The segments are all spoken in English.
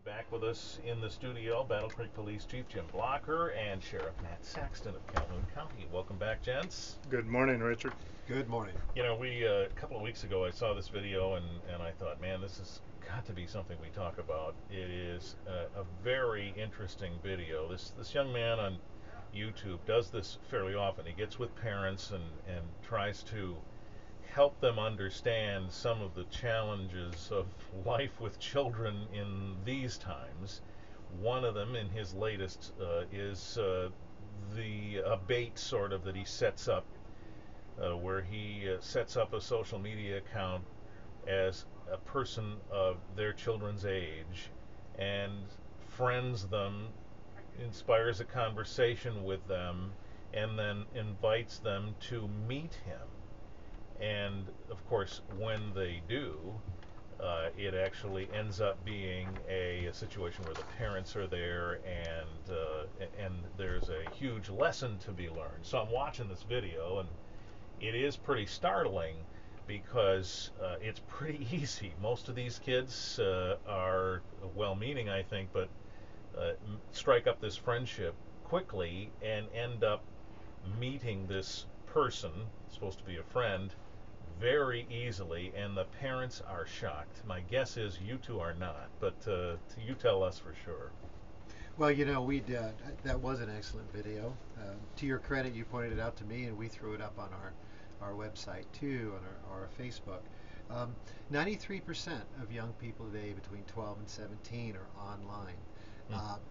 Back with us in the studio, Battle Creek Police Chief Jim Blocker and Sheriff Matt Saxton of Calhoun County. Welcome back, gents. Good morning, Richard. Good morning. You know, a couple of weeks ago I saw this video and I thought, man, this has got to be something we talk about. It is a very interesting video. This young man on YouTube does this fairly often. He gets with parents and tries to help them understand some of the challenges of life with children in these times. One of them in his latest is the bait sort of that he sets up, where he sets up a social media account as a person of their children's age and friends them, inspires a conversation with them, and then invites them to meet him. And of course, when they do, it actually ends up being a situation where the parents are there, and there's a huge lesson to be learned. So I'm watching this video, and it is pretty startling because it's pretty easy. Most of these kids are well-meaning, I think, but strike up this friendship quickly and end up meeting this person, supposed to be a friend, very easily, and the parents are shocked. My guess is you two are not, but you tell us for sure. Well, we did. That was an excellent video. To your credit, you pointed it out to me, and we threw it up on our website too, on our Facebook. 93% of young people today between 12 and 17 are online.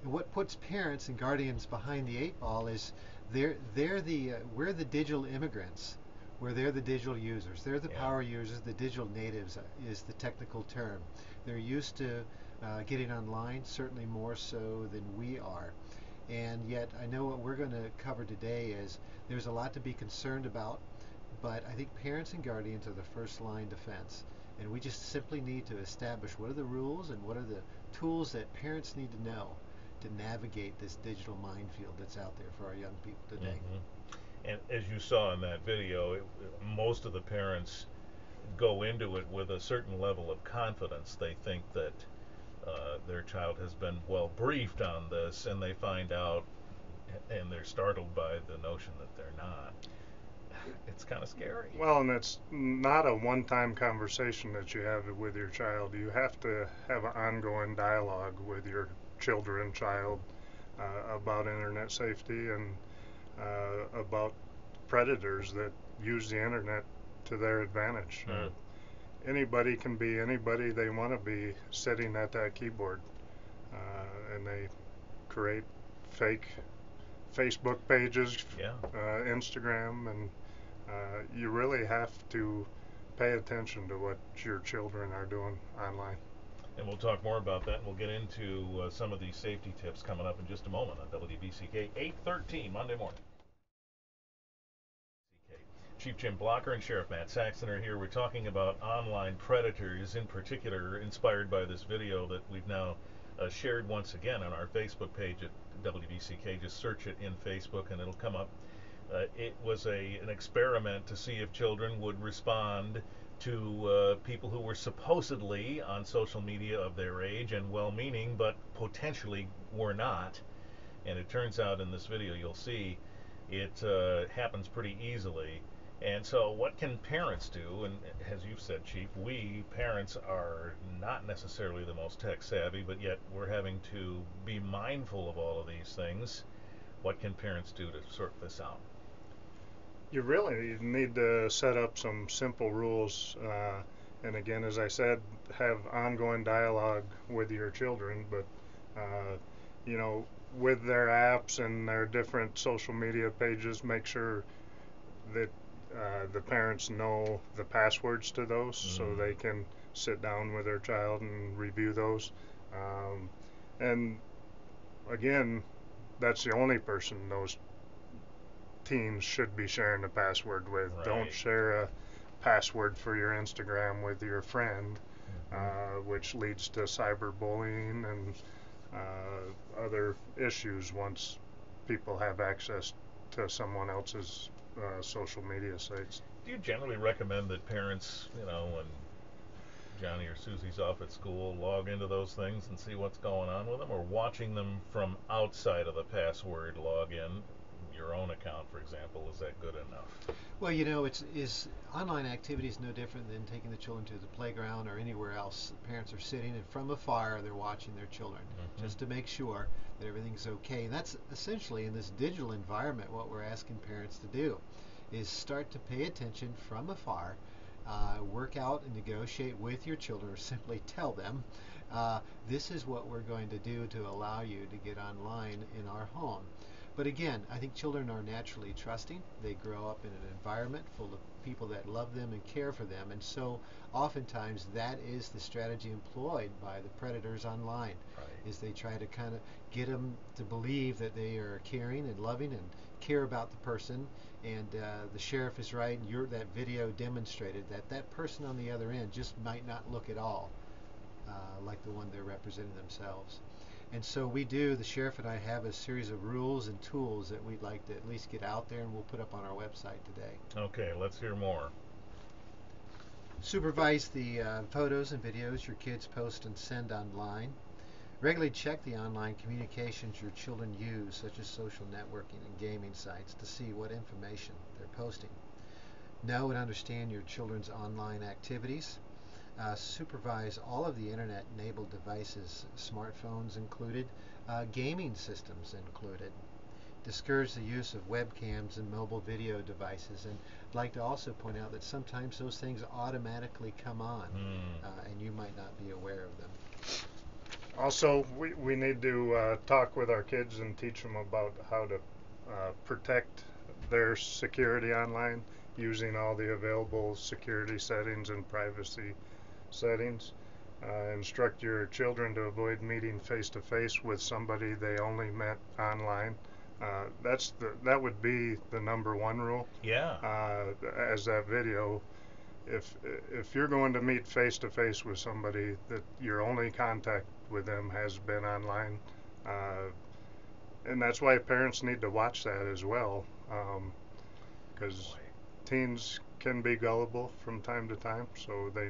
And what puts parents and guardians behind the eight ball is we're the digital immigrants, where they're the digital users. They're the power users. The digital natives is the technical term. They're used to getting online, certainly more so than we are. And yet, I know what we're going to cover today is there's a lot to be concerned about, but I think parents and guardians are the first line defense. And we just simply need to establish what are the rules and what are the tools that parents need to know to navigate this digital minefield that's out there for our young people today. And as you saw in that video, most of the parents go into it with a certain level of confidence. They think that their child has been well briefed on this, and they find out, and they're startled by the notion that they're not. It's kind of scary. Well, and it's not a one-time conversation that you have with your child. You have to have an ongoing dialogue with your child about internet safety and about predators that use the internet to their advantage. Anybody can be anybody they want to be sitting at that keyboard, and they create fake Facebook pages, Instagram, and you really have to pay attention to what your children are doing online. And we'll talk more about that, and we'll get into some of these safety tips coming up in just a moment on WBCK 8:13 Monday morning. Chief Jim Blocker and Sheriff Matt Saxton are here. We're talking about online predators, in particular inspired by this video that we've now shared once again on our Facebook page at WBCK. Just search it in Facebook and it'll come up. It was an experiment to see if children would respond to people who were supposedly on social media of their age and well-meaning, but potentially were not. And it turns out in this video, you'll see, it happens pretty easily. And so what can parents do? And as you've said, Chief, we parents are not necessarily the most tech savvy, but yet we're having to be mindful of all of these things. What can parents do to sort this out? You really need to set up some simple rules, and again, as I said, have ongoing dialogue with your children, but with their apps and their different social media pages, make sure that the parents know the passwords to those, so they can sit down with their child and review those. And again, that's the only person those teens should be sharing the password with. Right. Don't share a password for your Instagram with your friend, which leads to cyberbullying and other issues once people have access to someone else's social media sites. Do you generally recommend that parents, when Johnny or Susie's off at school, log into those things and see what's going on with them, or watching them from outside of the password login, your own account, for example, is that good enough? Well, you know, is online activity is no different than taking the children to the playground or anywhere else. Parents are sitting and from afar they're watching their children just to make sure that everything's okay. And that's essentially in this digital environment what we're asking parents to do is start to pay attention from afar, work out and negotiate with your children, or simply tell them, this is what we're going to do to allow you to get online in our home. But again, I think children are naturally trusting. They grow up in an environment full of people that love them and care for them, and so oftentimes that is the strategy employed by the predators online. Right. Is they try to kind of get them to believe that they are caring and loving and care about the person, and the sheriff is right, and that video demonstrated that that person on the other end just might not look at all like the one they're representing themselves. And so the sheriff and I have a series of rules and tools that we'd like to at least get out there, and we'll put up on our website today. Okay, let's hear more. Supervise the photos and videos your kids post and send online. Regularly check the online communications your children use, such as social networking and gaming sites, to see what information they're posting. Know and understand your children's online activities. Supervise all of the internet-enabled devices, smartphones included, gaming systems included. Discourage the use of webcams and mobile video devices. And I'd like to also point out that sometimes those things automatically come on, and you might not be aware of them. Also, we need to talk with our kids and teach them about how to protect their security online using all the available security settings and privacy settings. Instruct your children to avoid meeting face-to-face with somebody they only met online. That would be the number one rule. Yeah. As that video, if you're going to meet face-to-face with somebody, that your only contact with them has been online, and that's why parents need to watch that as well, because teens can be gullible from time to time, so they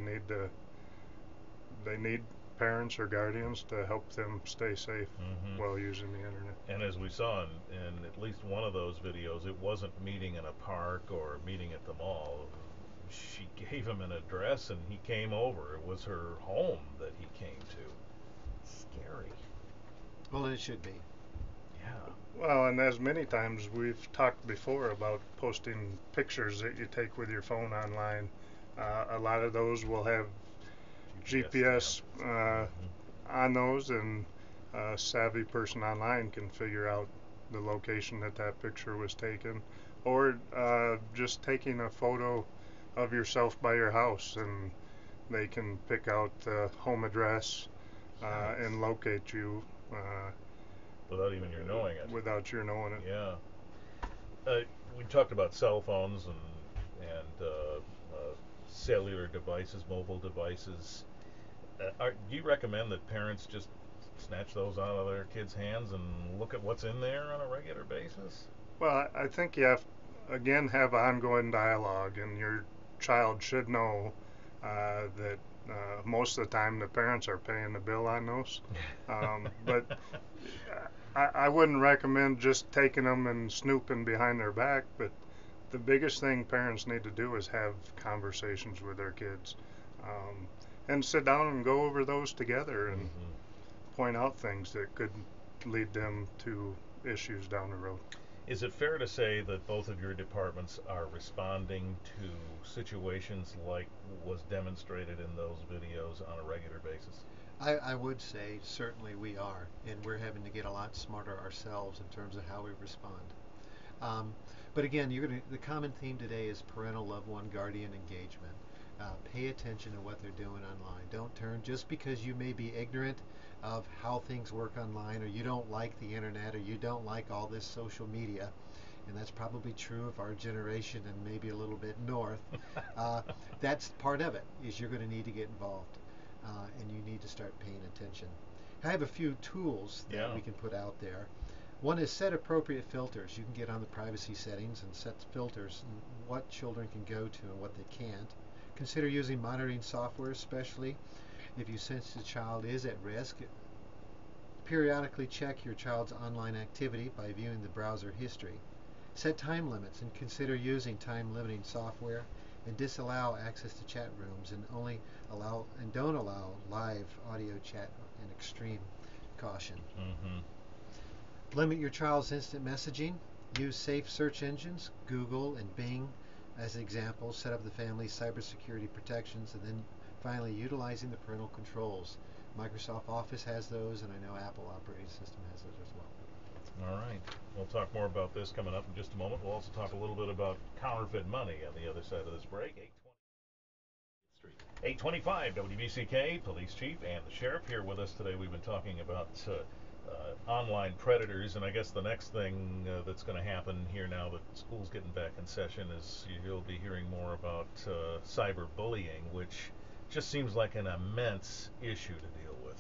need parents or guardians to help them stay safe while using the internet. And as we saw in at least one of those videos, it wasn't meeting in a park or meeting at the mall. She gave him an address and he came over. It was her home that he came to. Scary. Well, it should be. Yeah. Well, and as many times we've talked before about posting pictures that you take with your phone online, a lot of those will have GPS on those, and a savvy person online can figure out the location that picture was taken, or just taking a photo of yourself by your house, and they can pick out the home address and locate you without even your knowing it. Without your knowing it. Yeah. We talked about cell phones and cellular devices, mobile devices. Do you recommend that parents just snatch those out of their kids' hands and look at what's in there on a regular basis? Well, I think you have ongoing dialogue, and your child should know that most of the time the parents are paying the bill on those. But I wouldn't recommend just taking them and snooping behind their back, but the biggest thing parents need to do is have conversations with their kids, and sit down and go over those together and point out things that could lead them to issues down the road. Is it fair to say that both of your departments are responding to situations like was demonstrated in those videos on a regular basis? I would say certainly we are, and we're having to get a lot smarter ourselves in terms of how we respond. But again, the common theme today is parental loved one guardian engagement. Pay attention to what they're doing online. Don't turn just because you may be ignorant of how things work online, or you don't like the internet, or you don't like all this social media, and that's probably true of our generation and maybe a little bit north. That's part of it, is you're going to need to get involved, and you need to start paying attention. I have a few tools that we can put out there. One is set appropriate filters. You can get on the privacy settings and set filters, and what children can go to and what they can't. Consider using monitoring software, especially if you sense the child is at risk. Periodically check your child's online activity by viewing the browser history. Set time limits and consider using time limiting software, and disallow access to chat rooms, and don't allow live audio chat in extreme caution. Limit your child's instant messaging. Use safe search engines, Google and Bing as examples. Set up the family's cybersecurity protections, and then finally utilizing the parental controls. Microsoft Office has those, and I know Apple operating system has those as well. All right. We'll talk more about this coming up in just a moment. We'll also talk a little bit about counterfeit money on the other side of this break. 825 WBCK, Police Chief and the Sheriff here with us today. We've been talking about online predators, and I guess the next thing that's going to happen here now that school's getting back in session is you'll be hearing more about cyberbullying, which just seems like an immense issue to deal with.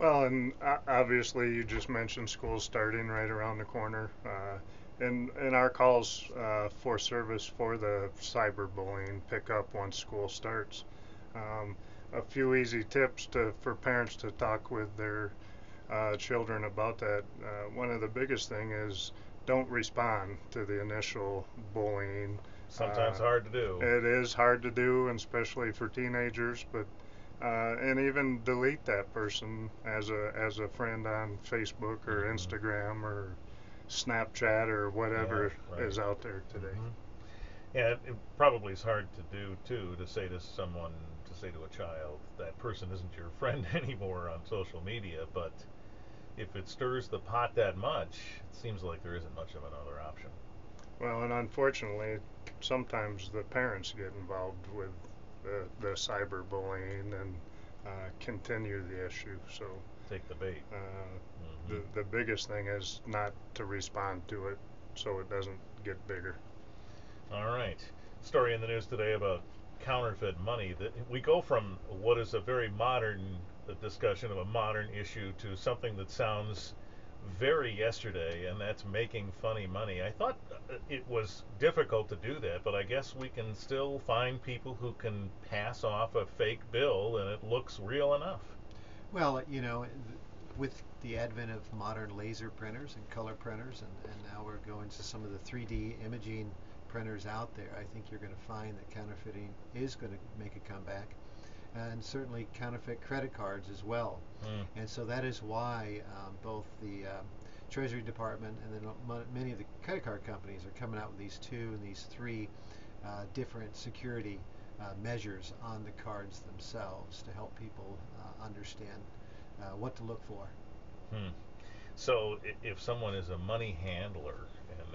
Well, and obviously you just mentioned school starting right around the corner. And our calls for service for the cyberbullying pick up once school starts. A few easy tips for parents to talk with their children about that. One of the biggest thing is don't respond to the initial bullying. Sometimes hard to do. It is hard to do, and especially for teenagers, but and even delete that person as a friend on Facebook or Instagram or Snapchat or whatever is out there today. Yeah, it probably is hard to do too, to say to a child, that person isn't your friend anymore on social media, but if it stirs the pot that much, it seems like there isn't much of another option. Well, and unfortunately, sometimes the parents get involved with the cyberbullying and continue the issue. So take the bait. The biggest thing is not to respond to it, so it doesn't get bigger. All right. Story in the news today about counterfeit money. That we go from what is a very modern discussion of a modern issue to something that sounds very yesterday, and that's making funny money. I thought it was difficult to do that, but I guess we can still find people who can pass off a fake bill and it looks real enough. Well, with the advent of modern laser printers and color printers, and now we're going to some of the 3D imaging printers out there, I think you're going to find that counterfeiting is going to make a comeback, and certainly counterfeit credit cards as well. And so that is why both the Treasury Department and then many of the credit card companies are coming out with these 2 and these 3 different security measures on the cards themselves to help people understand what to look for. So if someone is a money handler, and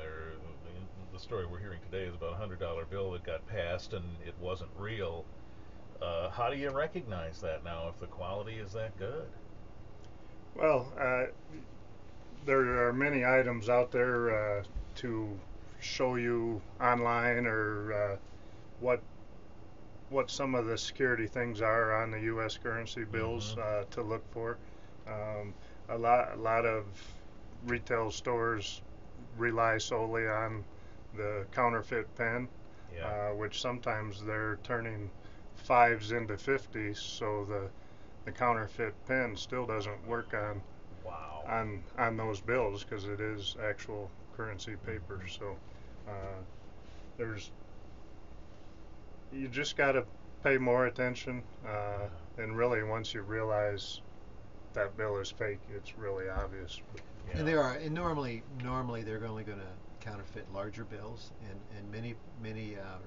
the story we're hearing today is about a $100 bill that got passed and it wasn't real, how do you recognize that now if the quality is that good? Well, there are many items out there to show you online or what some of the security things are on the U.S. currency bills to look for. A lot of retail stores rely solely on the counterfeit pen, which sometimes they're turning 5s into 50s, so the counterfeit pen still doesn't work on those bills because it is actual currency paper. So you just got to pay more attention, and really once you realize that bill is fake, it's really obvious. And normally they're only going to counterfeit larger bills, and many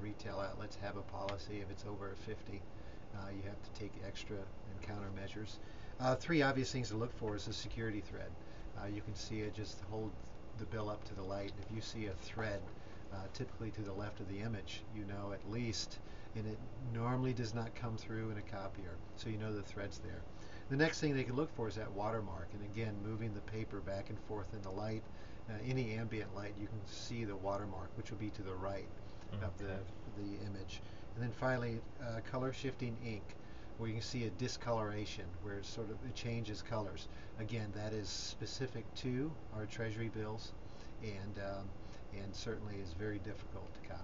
retail outlets have a policy if it's over a 50, you have to take extra and countermeasures. 3 obvious things to look for is the security thread. You can see it, just hold the bill up to the light. If you see a thread typically to the left of the image, you know at least, and it normally does not come through in a copier, so you know the thread's there. The next thing they can look for is that watermark, and again, moving the paper back and forth in the light, any ambient light, you can see the watermark, which will be to the right of the image. And then finally, color shifting ink, where you can see a discoloration, where it changes colors. Again, that is specific to our Treasury bills, and certainly is very difficult to copy.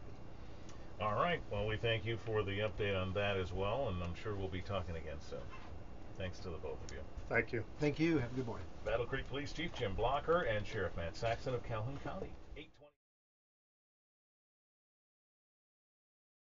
All right. Well, we thank you for the update on that as well, and I'm sure we'll be talking again soon. Thanks to the both of you. Thank you. Thank you. Have a good morning. Battle Creek Police Chief Jim Blocker and Sheriff Matt Saxton of Calhoun County.